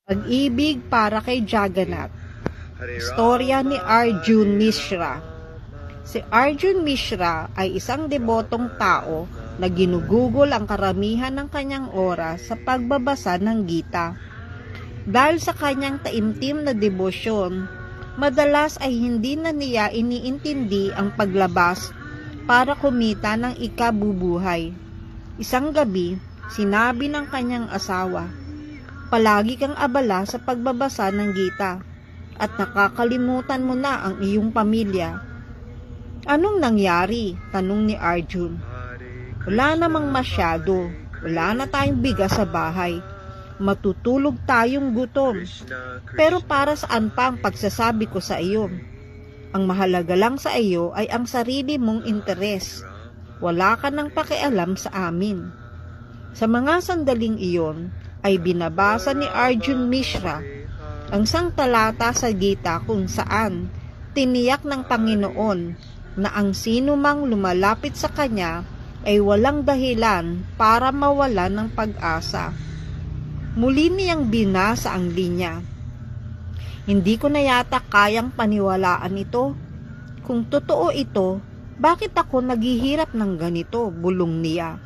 Pag-ibig para kay Jagannath. Istorya ni Arjun Mishra. Si Arjun Mishra ay isang debotong tao na ginugugol ang karamihan ng kanyang oras sa pagbabasa ng Gita. Dahil sa kanyang taimtim na debosyon, madalas ay hindi na niya iniintindi ang paglabas para kumita ng ikabubuhay. Isang gabi, sinabi ng kanyang asawa, "Palagi kang abala sa pagbabasa ng Gita at nakakalimutan mo na ang iyong pamilya." "Anong nangyari?" tanong ni Arjun. "Wala namang masyado. Wala na tayong bigas sa bahay. Matutulog tayong gutom. Pero para saan pa ang pagsasabi ko sa iyo? Ang mahalaga lang sa iyo ay ang sarili mong interes. Wala ka nang pakialam sa amin." Sa mga sandaling iyon ay binabasa ni Arjun Mishra ang isang talata sa Gita kung saan tiniyak ng Panginoon na ang sino mang lumalapit sa Kanya ay walang dahilan para mawala ng pag-asa. Muli niyang binasa ang linya. "Hindi ko na yata kayang paniwalaan ito. Kung totoo ito, bakit ako naghihirap ng ganito?" bulong niya.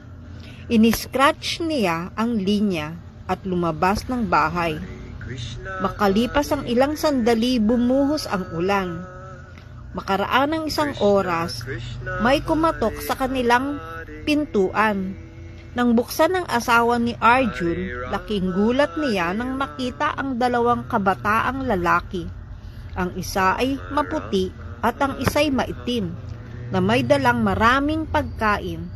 Iniscratch niya ang linya at lumabas ng bahay. Makalipas ang ilang sandali, bumuhos ang ulan. Makaraan ng isang oras, may kumatok sa kanilang pintuan. Nang buksan ng asawa ni Arjun, laking gulat niya nang makita ang dalawang kabataang lalaki. Ang isa ay maputi at ang isa'y maitim, na may dalang maraming pagkain.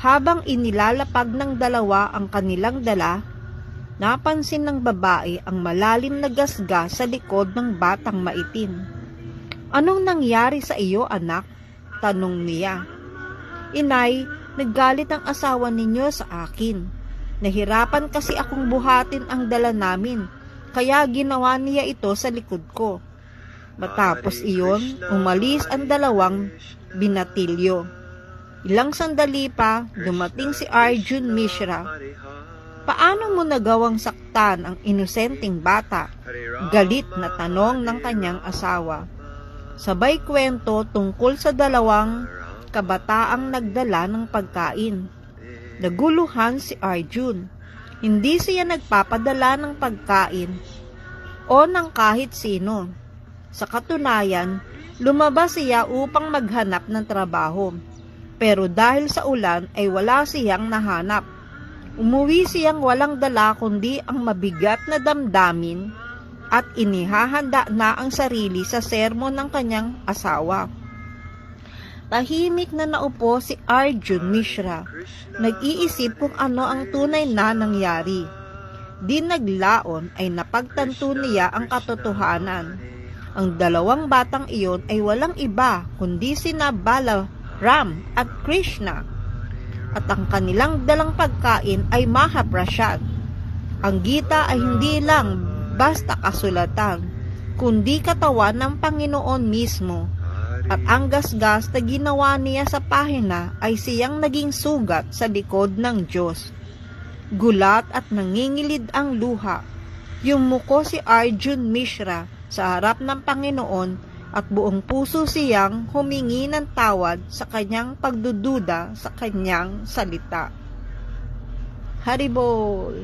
Habang inilalapag ng dalawa ang kanilang dala, napansin ng babae ang malalim na gasgas sa likod ng batang maitim. "Anong nangyari sa iyo, anak?" tanong niya. "Inay, naggalit ang asawa ninyo sa akin. Nahirapan kasi akong buhatin ang dala namin, kaya ginawa niya ito sa likod ko." Matapos iyon, umalis ang dalawang binatilyo. Ilang sandali pa, dumating si Arjun Mishra. "Paano mo nagawang saktan ang inosenteng bata?" galit na tanong ng kanyang asawa. Sabay kwento tungkol sa dalawang kabataang nagdala ng pagkain. Naguluhan si Arjun. Hindi siya nagpapadala ng pagkain o ng kahit sino. Sa katunayan, lumabas siya upang maghanap ng trabaho. Pero dahil sa ulan ay wala siyang nahanap. Umuwi siyang walang dala kundi ang mabigat na damdamin at inihahanda na ang sarili sa sermon ng kanyang asawa. Tahimik na naupo si Arjun Mishra, nag-iisip kung ano ang tunay na nangyari. Di naglaon ay napagtanto niya ang katotohanan. Ang dalawang batang iyon ay walang iba kundi sina Balaram at Krishna, at ang kanilang dalang pagkain ay Mahaprasad. Ang Gita ay hindi lang basta kasulatan, kundi katawan ng Panginoon mismo, at ang gasgas na ginawa niya sa pahina ay siyang naging sugat sa likod ng Diyos. Gulat at nangingilid ang luha. Yumuko si Arjun Mishra sa harap ng Panginoon at buong puso siyang humingi ng tawad sa kanyang pagdududa sa kanyang salita. Haribol!